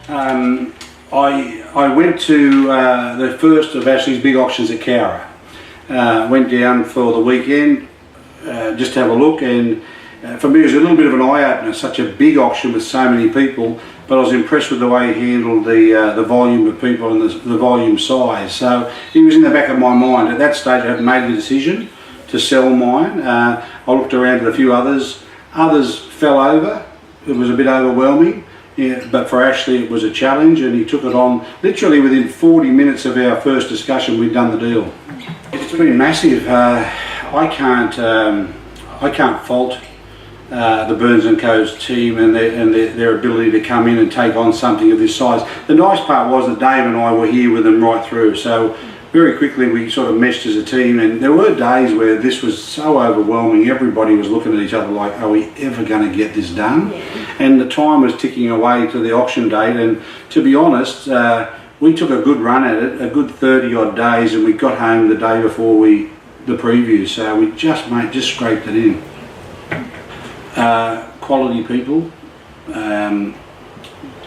I went to the first of Ashley's big auctions at Cowra. Went down for the weekend just to have a look, and for me it was a little bit of an eye-opener, such a big auction with so many people, but I was impressed with the way he handled the volume of people and the volume size. So it was in the back of my mind. At that stage I hadn't made the decision to sell mine. I looked around at a few others. Others fell over. It was a bit overwhelming. Yeah, but for Ashley it was a challenge, and he took it on. Literally within 40 minutes of our first discussion we'd done the deal. It's been massive. I can't fault the Burns & Co.'s team and their ability to come in and take on something of this size. The nice part was that Dave and I were here with them right through, so very quickly we sort of meshed as a team, and there were days where this was so overwhelming, everybody was looking at each other like, are we ever going to get this done? And the time was ticking away to the auction date, and to be honest, we took a good run at it, a good 30 odd days, and we got home the day before the preview, so we just scraped it in. Quality people,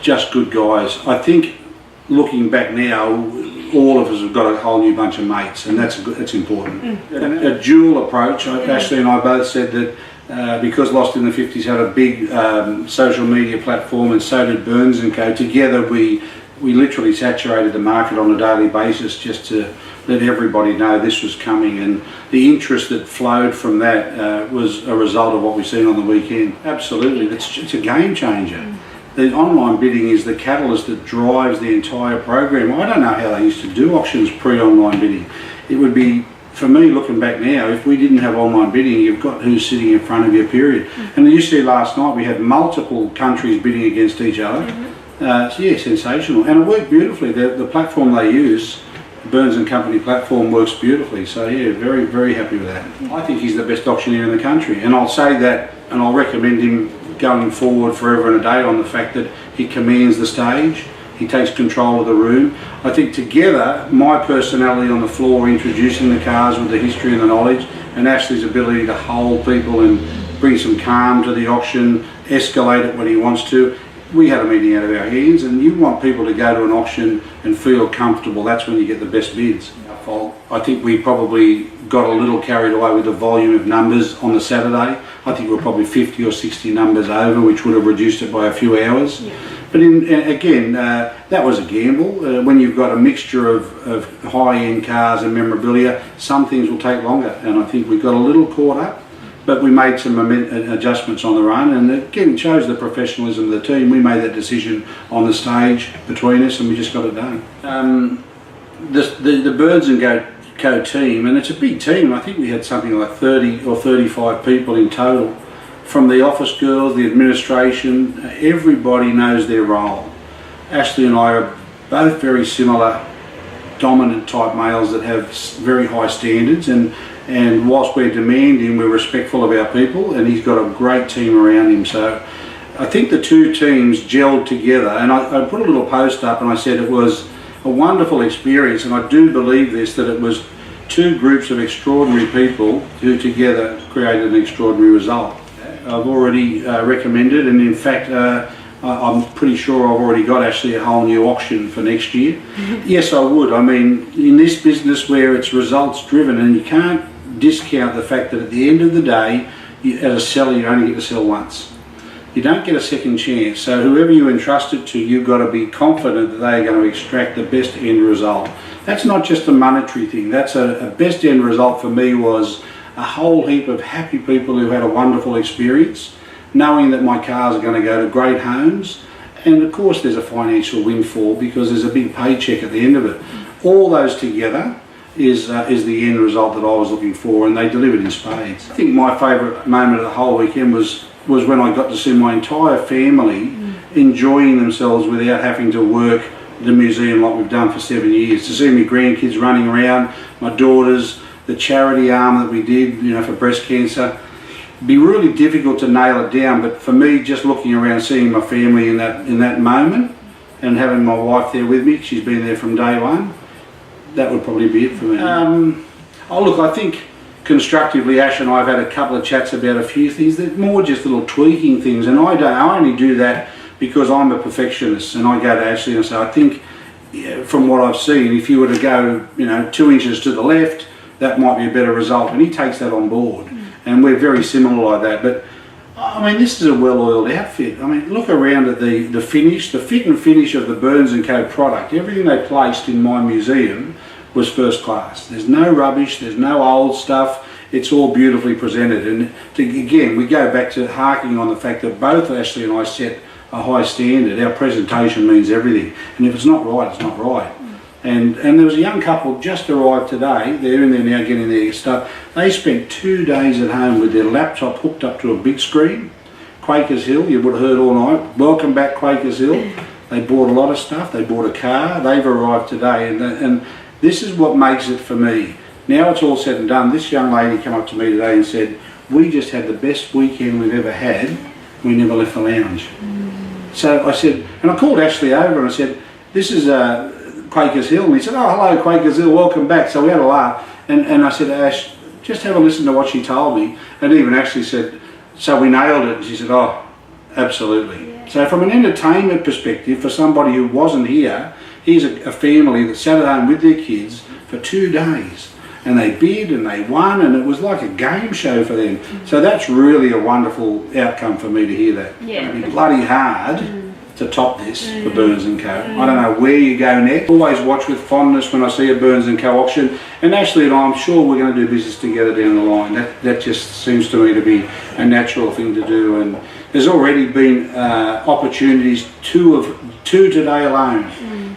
just good guys. I think looking back now, all of us have got a whole new bunch of mates, and that's important. A dual approach. Ashley and I both said that because Lost in the 50s had a big social media platform, and so did Burns & Co. Together we literally saturated the market on a daily basis just to let everybody know this was coming, and the interest that flowed from that was a result of what we've seen on the weekend. Absolutely, it's a game changer. The online bidding is the catalyst that drives the entire program. I don't know how they used to do auctions pre-online bidding. It would be, for me looking back now, if we didn't have online bidding, you've got who's sitting in front of you, period. And you see last night we had multiple countries bidding against each other. So yeah, sensational. And it worked beautifully. The platform they use, Burns & Company platform, works beautifully. So yeah, very, very happy with that. I think he's the best auctioneer in the country, and I'll say that, and I'll recommend him going forward forever and a day on the fact that he commands the stage, he takes control of the room. I think together, my personality on the floor, introducing the cars with the history and the knowledge, and Ashley's ability to hold people and bring some calm to the auction, escalate it when he wants to. We had a meeting out of our hands, and you want people to go to an auction and feel comfortable. That's when you get the best bids. I think we probably got a little carried away with the volume of numbers on the Saturday. I think we're probably 50 or 60 numbers over, which would have reduced it by a few hours. But again, that was a gamble. When you've got a mixture of high-end cars and memorabilia, some things will take longer, and I think we got a little caught up. But we made some adjustments on the run, and again, it shows the professionalism of the team. We made that decision on the stage between us, and we just got it done. The Burns & Co team, and it's a big team. I think we had something like 30 or 35 people in total, from the office girls, the administration. Everybody knows their role. Ashley and I are both very similar, dominant type males that have very high standards, and whilst we're demanding, we're respectful of our people, and he's got a great team around him. So I think the two teams gelled together, and I put a little post up and I said it was a wonderful experience, and I do believe this, that it was two groups of extraordinary people who together created an extraordinary result. I've already recommended, and in fact I'm pretty sure I've already got actually a whole new auction for next year. Yes, I would. I mean, in this business where it's results driven, and you can't discount the fact that at the end of the day, as a seller, you only get to sell once. You don't get a second chance. So whoever you entrust it to, you've got to be confident that they are going to extract the best end result. That's not just a monetary thing. That's a best end result for me was a whole heap of happy people who had a wonderful experience, knowing that my cars are going to go to great homes, and of course there's a financial windfall because there's a big paycheck at the end of it. All those together is the end result that I was looking for, and they delivered in spades. I think my favourite moment of the whole weekend was when I got to see my entire family enjoying themselves without having to work the museum like we've done for 7 years. To see my grandkids running around, my daughters, the charity arm that we did, for breast cancer. It'd be really difficult to nail it down, but for me, just looking around, seeing my family in that moment, and having my wife there with me, she's been there from day one, that would probably be it for me. I think constructively, Ash and I have had a couple of chats about a few things that more just little tweaking things, and I only do that because I'm a perfectionist, and I go to Ashley and say, I think, from what I've seen, if you were to go, 2 inches to the left, that might be a better result. And he takes that on board, and we're very similar like that. But I mean, this is a well-oiled outfit. I mean, look around at the finish, the fit and finish of the Burns & Co product. Everything they placed in my museum was first class. There's no rubbish, there's no old stuff. It's all beautifully presented. And again, we go back to harking on the fact that both Ashley and I set a high standard. Our presentation means everything. And if it's not right, it's not right. And there was a young couple just arrived today. They're in there now getting their stuff. They spent 2 days at home with their laptop hooked up to a big screen. Quakers Hill, you would have heard all night. Welcome back, Quakers Hill. They bought a lot of stuff. They bought a car. They've arrived today. And this is what makes it for me. Now it's all said and done. This young lady came up to me today and said, we just had the best weekend we've ever had. We never left the lounge. So I said, and I called Ashley over and I said, this is Quakers Hill. And he said, oh, hello, Quakers Hill, welcome back. So we had a laugh. And I said, Ash, just have a listen to what she told me. And even Ashley said, so we nailed it. And she said, oh, absolutely. Yeah. So from an entertainment perspective, for somebody who wasn't here, here's a family that sat at home with their kids for 2 days. And they bid and they won, and it was like a game show for them. So that's really a wonderful outcome for me to hear that. Yeah. It'd be bloody hard to top this for Burns & Co. I don't know where you go next. Always watch with fondness when I see a Burns & Co auction. And Ashley and I'm sure we're going to do business together down the line. That just seems to me to be a natural thing to do. And there's already been opportunities, two today alone,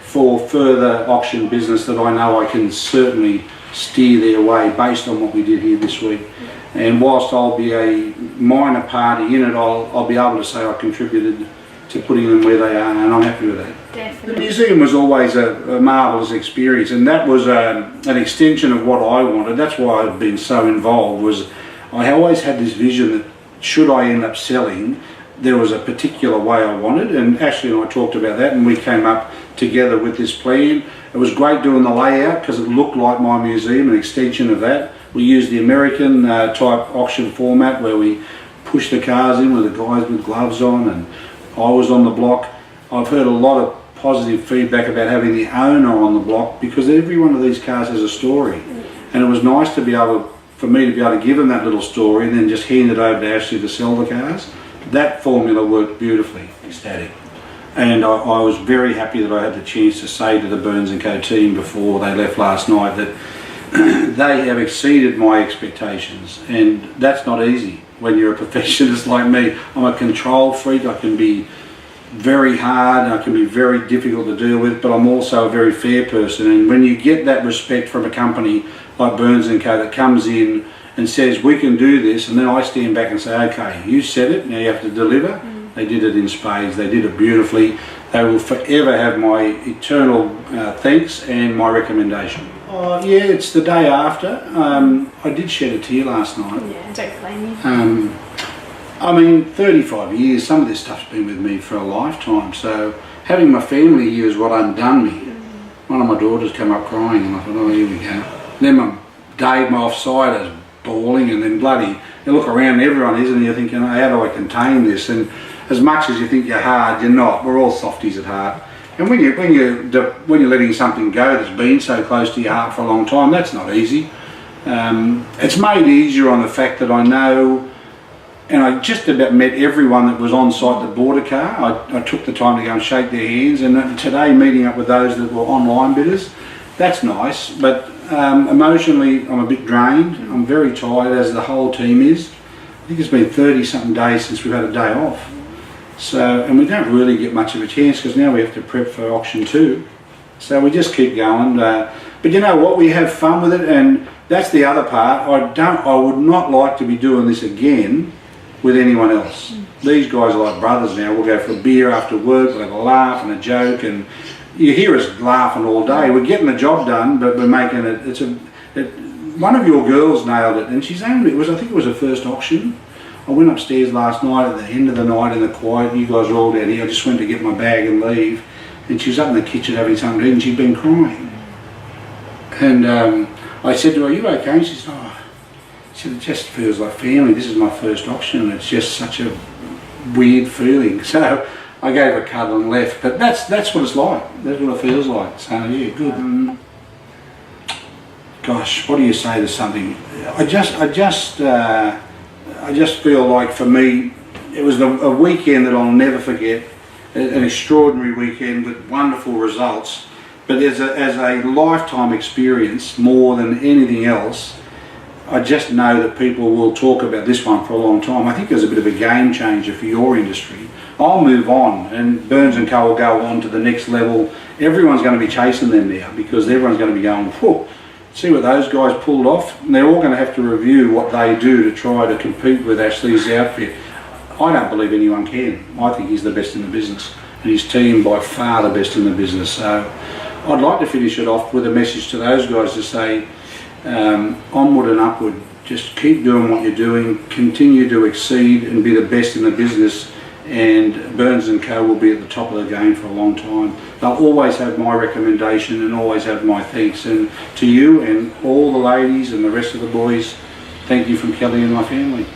for further auction business that I know I can certainly steer their way based on what we did here this week. And whilst I'll be a minor party in it, I'll be able to say I contributed to putting them where they are, and I'm happy with that. Definitely. The museum was always a marvellous experience, and that was an extension of what I wanted. That's why I've been so involved. Was I always had this vision that should I end up selling, there was a particular way I wanted, and Ashley and I talked about that, and we came up together with this plan. It was great doing the layout because it looked like my museum, an extension of that. We used the American type auction format where we push the cars in with the guys with gloves on, and I was on the block. I've heard a lot of positive feedback about having the owner on the block because every one of these cars has a story. And it was nice to be able, for me to be able to give them that little story and then just hand it over to Ashley to sell the cars. That formula worked beautifully. Ecstatic. And I was very happy that I had the chance to say to the Burns & Co team before they left last night that they have exceeded my expectations, and that's not easy when you're a perfectionist like me. I'm a control freak. I can be very hard and I can be very difficult to deal with, but I'm also a very fair person, and when you get that respect from a company like Burns & Co that comes in and says we can do this, and then I stand back and say, okay, you said it, now you have to deliver. They did it in spades, they did it beautifully. They will forever have my eternal thanks and my recommendation. Yeah, it's the day after. I did shed a tear last night. Yeah, don't blame you. I mean, 35 years, some of this stuff's been with me for a lifetime, so having my family here is what undone me. One of my daughters came up crying and I thought, oh, here we go. Then my Dave, my offsider's bawling, and then bloody, you look around and everyone is, and you're thinking, how do I contain this? And as much as you think you're hard, you're not. We're all softies at heart. And when you're letting something go that's been so close to your heart for a long time, that's not easy. It's made easier on the fact that I know, and I just about met everyone that was on site that bought a car. I took the time to go and shake their hands, and today meeting up with those that were online bidders, that's nice. But emotionally, I'm a bit drained. I'm very tired, as the whole team is. I think it's been 30-something days since we've had a day off. So, and we don't really get much of a chance because now we have to prep for auction 2. So we just keep going. But you know what? We have fun with it, and that's the other part. I would not like to be doing this again with anyone else. These guys are like brothers now. We'll go for a beer after work, we'll have a laugh and a joke, and you hear us laughing all day. We're getting the job done, but we're making it. One of your girls nailed it, and she's only, I think it was her first auction. I went upstairs last night at the end of the night in the quiet. You guys are all down here. I just went to get my bag and leave, and she was up in the kitchen having something to eat, and she'd been crying. And I said to her, "Are you okay?" And she said, "Oh," she said, "it just feels like family. This is my first auction, and it's just such a weird feeling." So I gave a cuddle and left. But that's what it's like. That's what it feels like. So yeah, good. Gosh, what do you say to something? I just feel like for me, it was a weekend that I'll never forget. An extraordinary weekend with wonderful results. But as a lifetime experience, more than anything else, I just know that people will talk about this one for a long time. I think there's a bit of a game changer for your industry. I'll move on, and Burns & Co will go on to the next level. Everyone's going to be chasing them now, because everyone's going to be going, whoa, see what those guys pulled off. And they're all going to have to review what they do to try to compete with Ashley's outfit. I don't believe anyone can. I think he's the best in the business, and his team by far the best in the business. So I'd like to finish it off with a message to those guys to say, onward and upward. Just keep doing what you're doing, continue to exceed and be the best in the business, and Burns & Co will be at the top of the game for a long time. They'll always have my recommendation and always have my thanks. And to you and all the ladies and the rest of the boys, thank you from Kelly and my family.